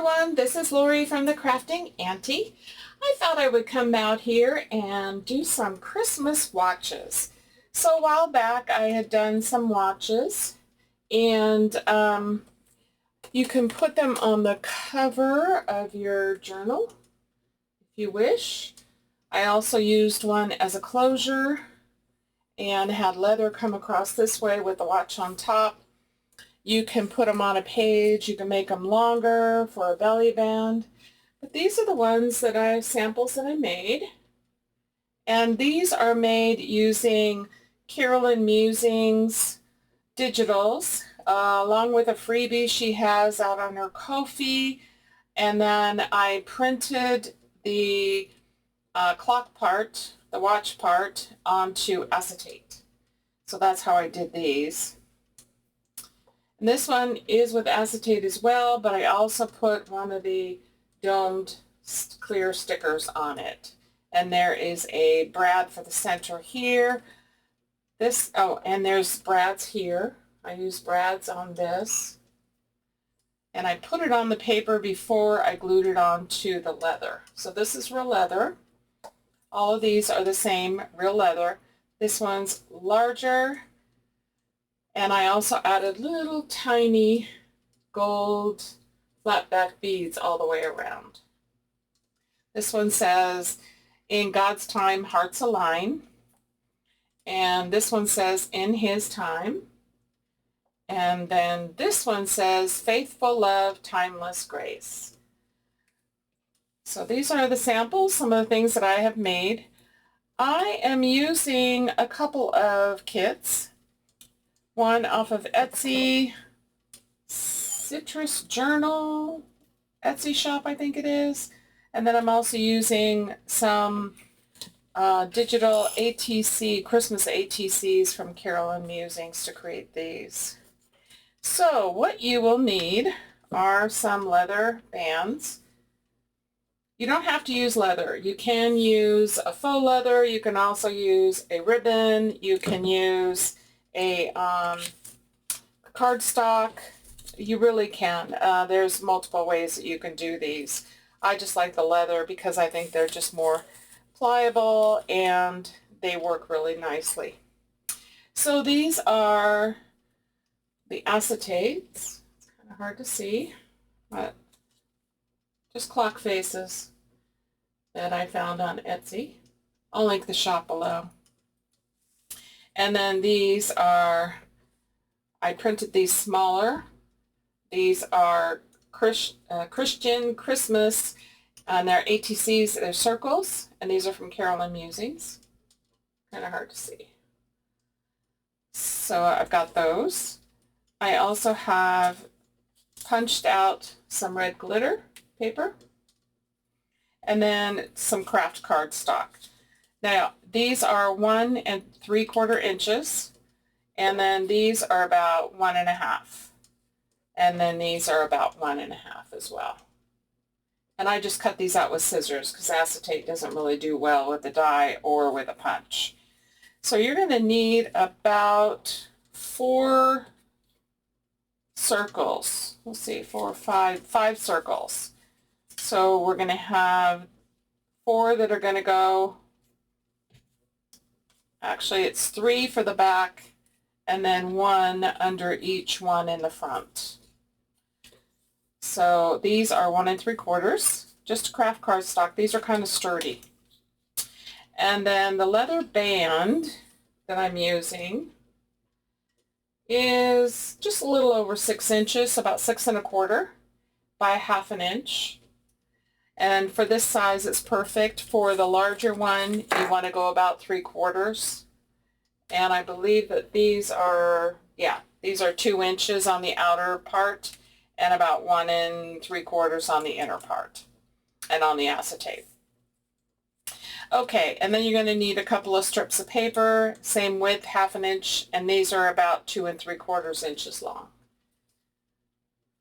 everyone, this is Lori from the Crafting Auntie. I thought I would come out here and do some Christmas watches. So a while back I had done some watches, and you can put them on the cover of your journal if you wish. I also used one as a closure and had leather come across this way with the watch on top. You can put them on a page, you can make them longer for a belly band. But these are the ones that samples that I made. And these are made using Carolyn Musings digitals, along with a freebie she has out on her Ko-fi. And then I printed the clock part, the watch part, onto acetate. So that's how I did these. And this one is with acetate as well, but I also put one of the domed clear stickers on it. And there is a brad for the center here. And there's brads here. I use brads on this. And I put it on the paper before I glued it onto the leather. So this is real leather. All of these are the same, real leather. This one's larger. And I also added little tiny gold flat back beads all the way around. This one says, "In God's time, hearts align." And this one says, "In His time." And then this one says, "Faithful love, timeless grace." So these are the samples, some of the things that I have made. I am using a couple of kits. One off of Etsy, Citrus Journal, Etsy shop I think it is. And then I'm also using some digital ATC, Christmas ATCs from Carolyn Musings to create these. So what you will need are some leather bands. You don't have to use leather. You can use a faux leather. You can also use a ribbon. You can use a cardstock. You really can. There's multiple ways that you can do these. I just like the leather because I think they're just more pliable and they work really nicely. So these are the acetates. It's kind of hard to see, but just clock faces that I found on Etsy. I'll link the shop below. And then these are, I printed these smaller. These are Christian Christmas, and they're ATCs, they're circles, and these are from Carolyn Musings. Kind of hard to see. So I've got those. I also have punched out some red glitter paper, and then some craft cardstock. Now, these are 1 3/4 inches, and then these are about 1 1/2, and then these are about 1 1/2 as well. And I just cut these out with scissors because acetate doesn't really do well with the die or with a punch. So you're going to need about 4 circles. Let's see, 4 or 5 circles. So we're going to have 4 that are going to go. Actually, it's 3 for the back, and then 1 under each one in the front. So these are 1 3/4, just craft cardstock. These are kind of sturdy. And then the leather band that I'm using is just a little over 6 inches, about 6 1/4 by 1/2 inch. And for this size, it's perfect. For the larger one, you want to go about 3/4. And I believe that these are 2 inches on the outer part and about 1 3/4 on the inner part and on the acetate. Okay, and then you're going to need a couple of strips of paper, same width, 1/2 inch, and these are about 2 3/4 inches long.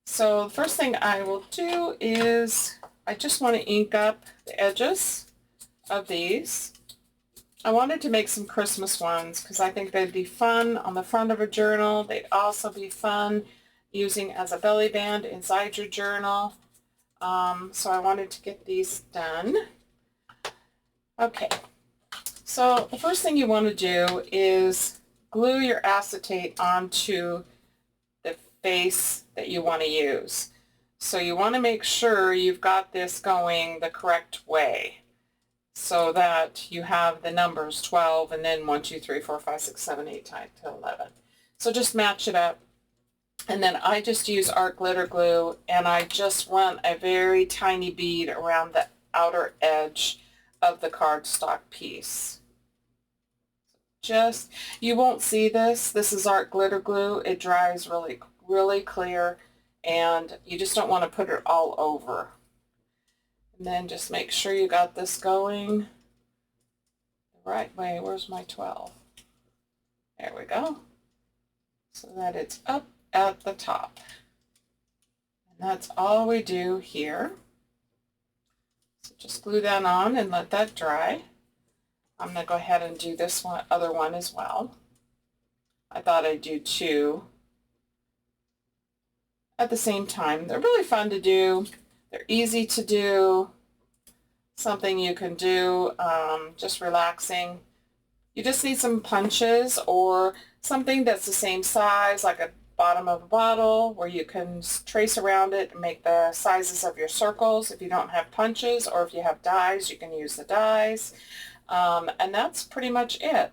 So the first thing I will do is I just want to ink up the edges of these. I wanted to make some Christmas ones because I think they'd be fun on the front of a journal. They'd also be fun using as a belly band inside your journal. So I wanted to get these done. Okay, so the first thing you want to do is glue your acetate onto the face that you want to use. So you want to make sure you've got this going the correct way so that you have the numbers 12 and then 1, 2, 3, 4, 5, 6, 7, 8, 9 to 11. So just match it up. And then I just use art glitter glue, and I just run a very tiny bead around the outer edge of the cardstock piece. Just, you won't see this. This is art glitter glue. It dries really clear, and you just don't want to put it all over. And then just make sure you got this going the right way. Where's my 12? There we go. So that it's up at the top. And that's all we do here. So just glue that on and let that dry. I'm going to go ahead and do this other one as well. I thought I'd do 2 at the same time. They're really fun to do. They're easy to do. Something you can do just relaxing. You just need some punches or something that's the same size, like a bottom of a bottle, where you can trace around it and make the sizes of your circles. If you don't have punches, or if you have dies, you can use the dies. And that's pretty much it.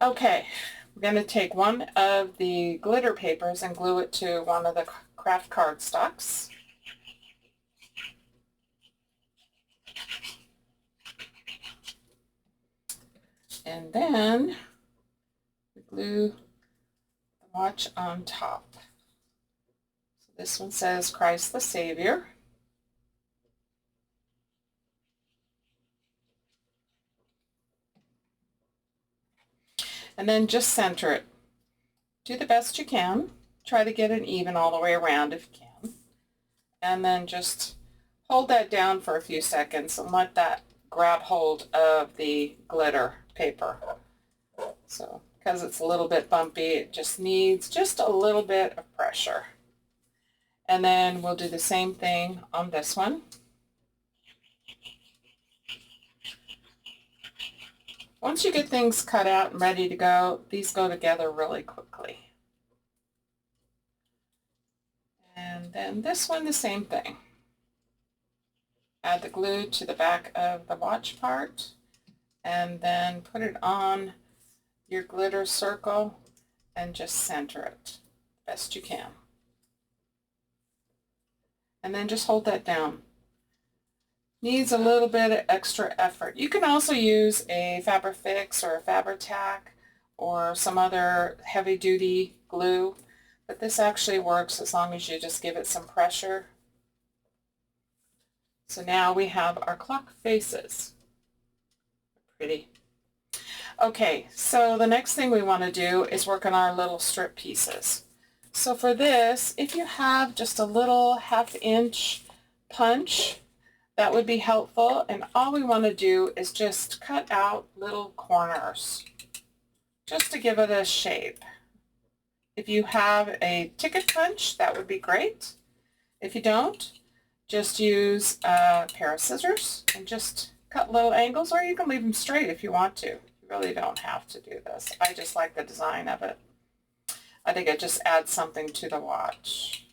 Okay, we're going to take one of the glitter papers and glue it to one of the craft cardstocks. And then we glue the watch on top. So this one says Christ the Savior. And then just center it. Do the best you can. Try to get it even all the way around if you can. And then just hold that down for a few seconds and let that grab hold of the glitter paper. So because it's a little bit bumpy, it just needs just a little bit of pressure. And then we'll do the same thing on this one. Once you get things cut out and ready to go, these go together really quickly. And then this one, the same thing. Add the glue to the back of the watch part, and then put it on your glitter circle and just center it best you can. And then just hold that down. Needs a little bit of extra effort. You can also use a Fabri-Fix or a Fabri-Tac or some other heavy-duty glue, but this actually works as long as you just give it some pressure. So now we have our clock faces. Pretty. Okay, so the next thing we want to do is work on our little strip pieces. So for this, if you have just a little 1/2 inch punch, that would be helpful, and all we want to do is just cut out little corners just to give it a shape. If you have a ticket punch, that would be great. If you don't, just use a pair of scissors and just cut little angles, or you can leave them straight if you want to. You really don't have to do this. I just like the design of it. I think it just adds something to the watch.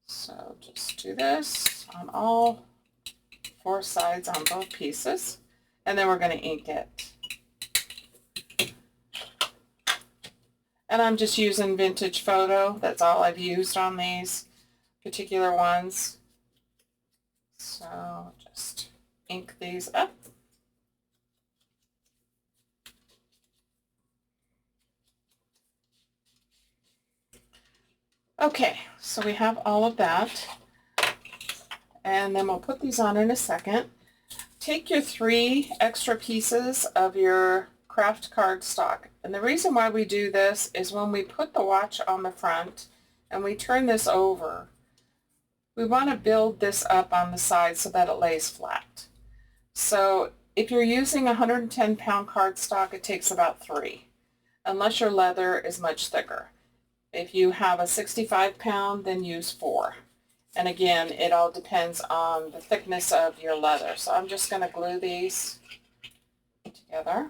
So just do this on all 4 sides on both pieces, and then we're going to ink it. And I'm just using vintage photo. That's all I've used on these particular ones. So just ink these up. Okay, so we have all of that, and then we'll put these on in a second. Take your 3 extra pieces of your craft cardstock, and the reason why we do this is when we put the watch on the front and we turn this over, we want to build this up on the side so that it lays flat. So if you're using 110-pound cardstock, it takes about 3, unless your leather is much thicker. If you have a 65-pound, then use 4. And again, it all depends on the thickness of your leather. So I'm just going to glue these together,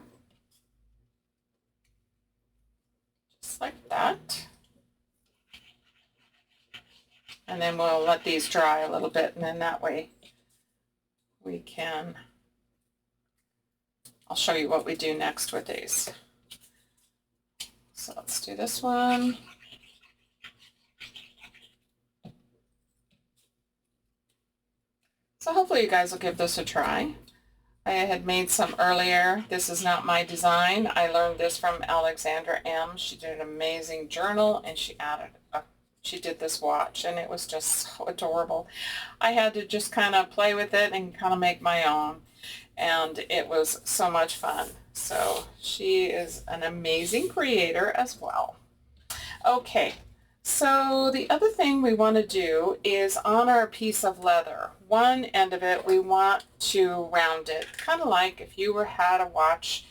just like that. And then we'll let these dry a little bit, and then that way we can, I'll show you what we do next with these. So let's do this one. So hopefully you guys will give this a try. I had made some earlier. This is not my design. I learned this from Alexandra M. She did an amazing journal, and she did this watch, and it was just so adorable. I had to just kind of play with it and kind of make my own, and it was so much fun. So she is an amazing creator as well. Okay, so the other thing we want to do is on our piece of leather, one end of it we want to round it, kind of like if you had a watch,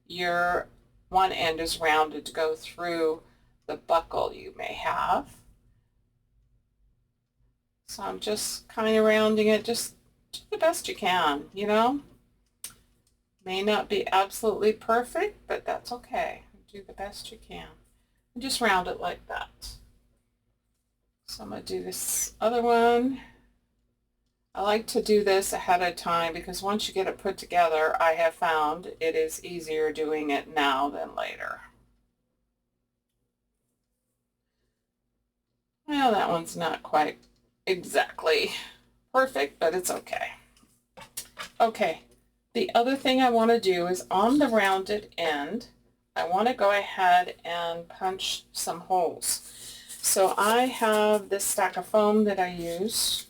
your one end is rounded to go through the buckle you may have. So I'm just kind of rounding it, just do the best you can, you know. May not be absolutely perfect, but that's okay. Do the best you can. And just round it like that. So I'm going to do this other one. I like to do this ahead of time because once you get it put together, I have found it is easier doing it now than later. Well, that one's not quite exactly perfect, but it's okay. Okay, the other thing I want to do is on the rounded end, I want to go ahead and punch some holes. So I have this stack of foam that I use,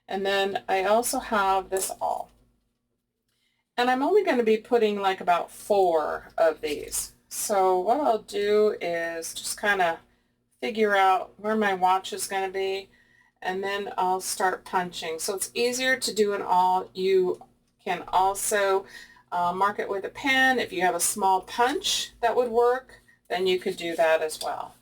and then I also have this awl. And I'm only going to be putting like about 4 of these. So what I'll do is just kind of figure out where my watch is going to be, and then I'll start punching. So it's easier to do an awl. You can also mark it with a pen. If you have a small punch that would work, then you could do that as well.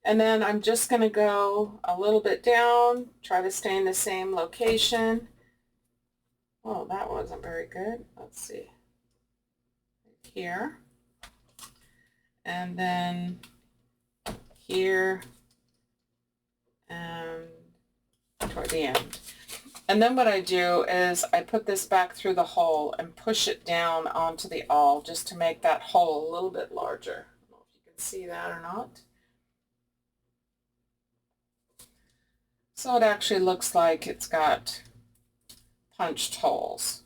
And then I'm just going to go a little bit down, try to stay in the same location. Oh, that wasn't very good. Let's see. Here. And then here. And toward the end. And then what I do is I put this back through the hole and push it down onto the awl just to make that hole a little bit larger. I don't know if you can see that or not. So it actually looks like it's got punched holes.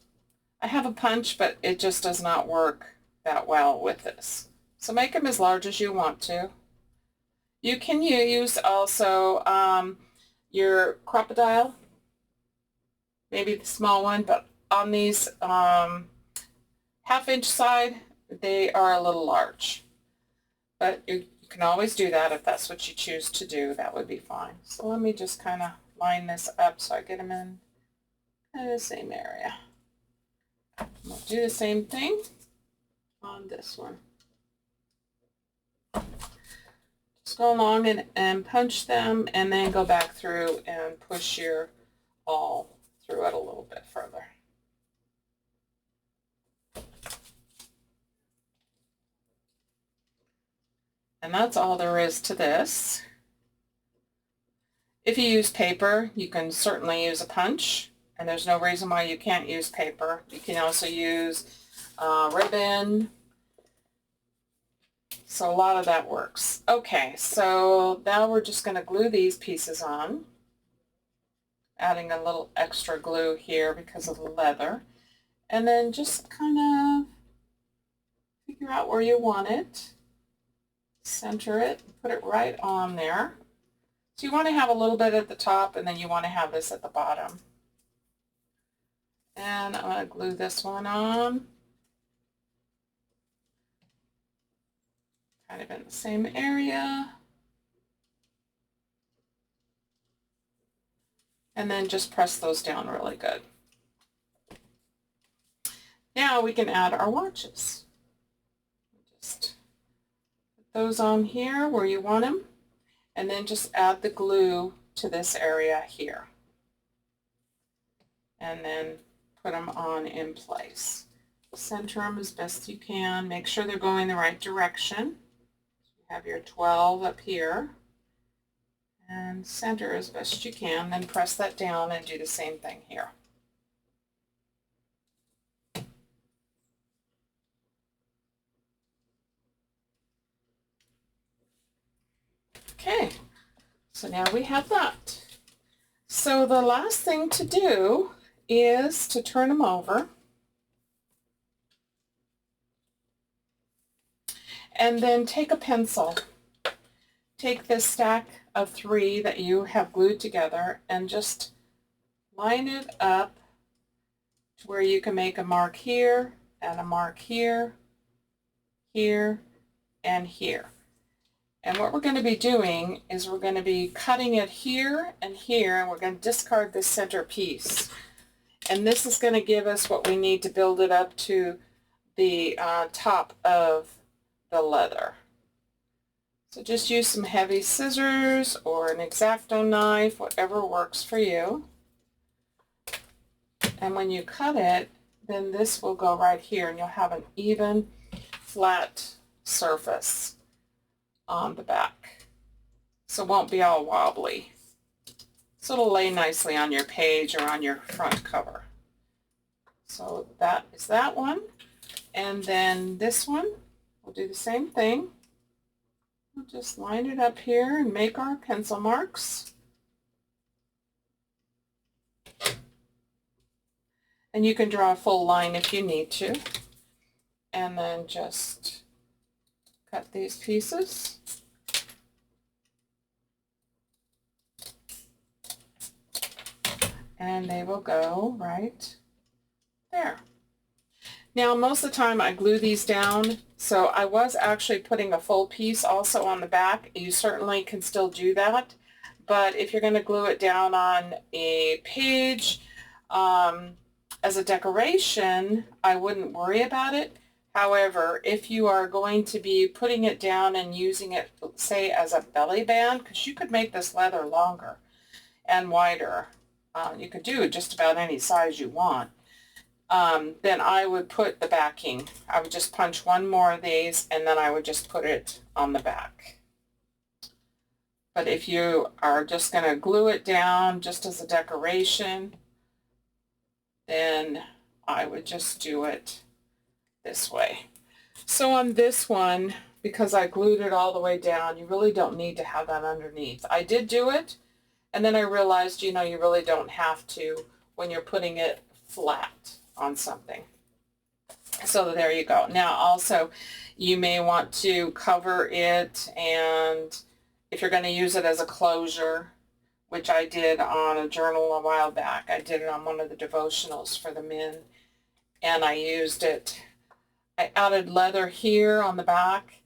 I have a punch, but it just does not work that well with this. So make them as large as you want to. You can use also your crocodile, maybe the small one, but on these half-inch side, they are a little large. But you can always do that if that's what you choose to do. That would be fine. So let me just kind of line this up so I get them in the same area. We'll do the same thing on this one. Just go along and punch them, and then go back through and push your awl through it a little bit further. And that's all there is to this. If you use paper, you can certainly use a punch, and there's no reason why you can't use paper. You can also use ribbon. So a lot of that works. Okay, so now we're just going to glue these pieces on, adding a little extra glue here because of the leather, and then just kind of figure out where you want it, center it, put it right on there. So you want to have a little bit at the top, and then you want to have this at the bottom. And I'm going to glue this one on, kind of in the same area. And then just press those down really good. Now we can add our watches. Just put those on here where you want them, and then just add the glue to this area here. And then put them on in place. Center them as best you can. Make sure they're going the right direction. You have your 12 up here. And center as best you can. Then press that down and do the same thing here. Okay, so now we have that. So the last thing to do is to turn them over. And then take a pencil. Take this stack of 3 that you have glued together and just line it up to where you can make a mark here and a mark here, here, and here. And what we're going to be doing is we're going to be cutting it here and here, and we're going to discard this center piece. And this is going to give us what we need to build it up to the top of the leather. So just use some heavy scissors or an X-Acto knife, whatever works for you. And when you cut it, then this will go right here, and you'll have an even, flat surface on the back. So it won't be all wobbly. So it'll lay nicely on your page or on your front cover. So that is that one. And then this one, we'll do the same thing. We'll just line it up here and make our pencil marks. And you can draw a full line if you need to. And then just cut these pieces. And they will go right there. Now, most of the time I glue these down, so I was actually putting a full piece also on the back. You certainly can still do that, but if you're going to glue it down on a page as a decoration, I wouldn't worry about it. However, if you are going to be putting it down and using it, say, as a belly band, because you could make this leather longer and wider, you could do just about any size you want. Then I would put the backing. I would just punch one more of these and then I would just put it on the back. But if you are just going to glue it down just as a decoration, then I would just do it this way. So on this one, because I glued it all the way down, you really don't need to have that underneath. I did do it, and then I realized, you know, you really don't have to when you're putting it flat on something. So there you go. Now also, you may want to cover it, and if you're going to use it as a closure, which I did on a journal a while back. I did it on one of the devotionals for the men, and I used it. I added leather here on the back,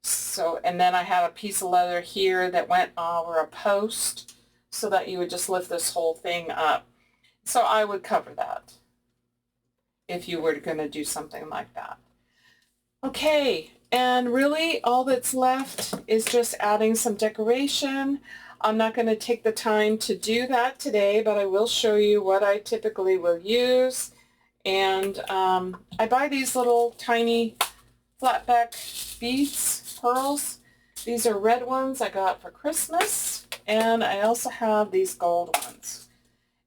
so, and then I had a piece of leather here that went over a post so that you would just lift this whole thing up. So I would cover that if you were going to do something like that. Okay, and really all that's left is just adding some decoration. I'm not going to take the time to do that today, but I will show you what I typically will use. And I buy these little tiny flat-back beads, pearls. These are red ones I got for Christmas, and I also have these gold ones.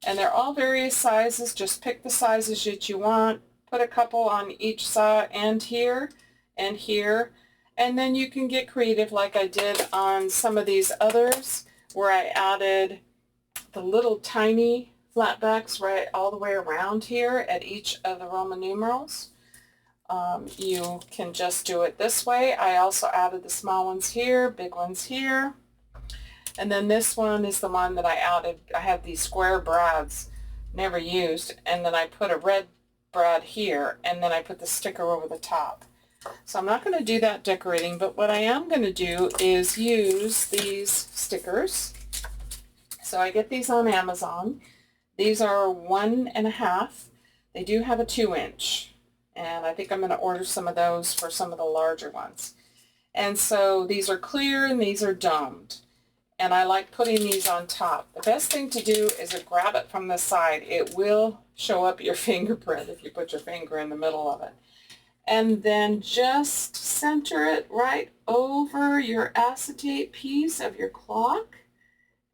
And they're all various sizes. Just pick the sizes that you want. Put a couple on each side and here and here. And then you can get creative like I did on some of these others where I added the little tiny flatbacks right all the way around here at each of the Roman numerals. You can just do it this way. I also added the small ones here, big ones here. And then this one is the one that I added. I have these square brads, never used, and then I put a red brad here, and then I put the sticker over the top. So I'm not going to do that decorating, but what I am going to do is use these stickers. So I get these on Amazon. These are 1.5. They do have a 2-inch, and I think I'm going to order some of those for some of the larger ones. And so these are clear and these are domed. and I like putting these on top. The best thing to do is to grab it from the side. It will show up your fingerprint if you put your finger in the middle of it. And then just center it right over your acetate piece of your clock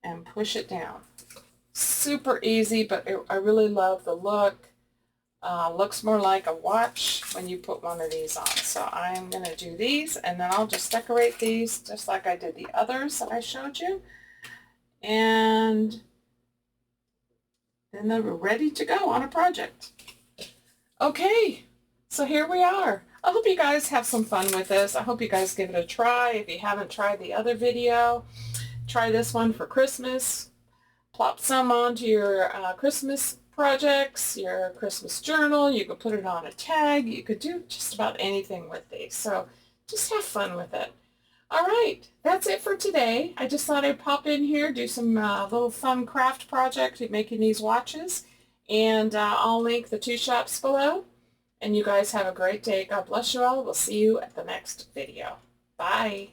and push it down. Super easy, but I really love the look. Looks more like a watch when you put one of these on. So I'm going to do these, and then I'll just decorate these just like I did the others that I showed you. And then they're ready to go on a project. Okay, so here we are. I hope you guys have some fun with this. I hope you guys give it a try. If you haven't tried the other video, try this one for Christmas. Plop some onto your Christmas projects, your Christmas journal. You could put it on a tag. You could do just about anything with these. So just have fun with it. All right, that's it for today. I just thought I'd pop in here, do some little fun craft project making these watches. And I'll link the two shops below. And you guys have a great day. God bless you all. We'll see you at the next video. Bye.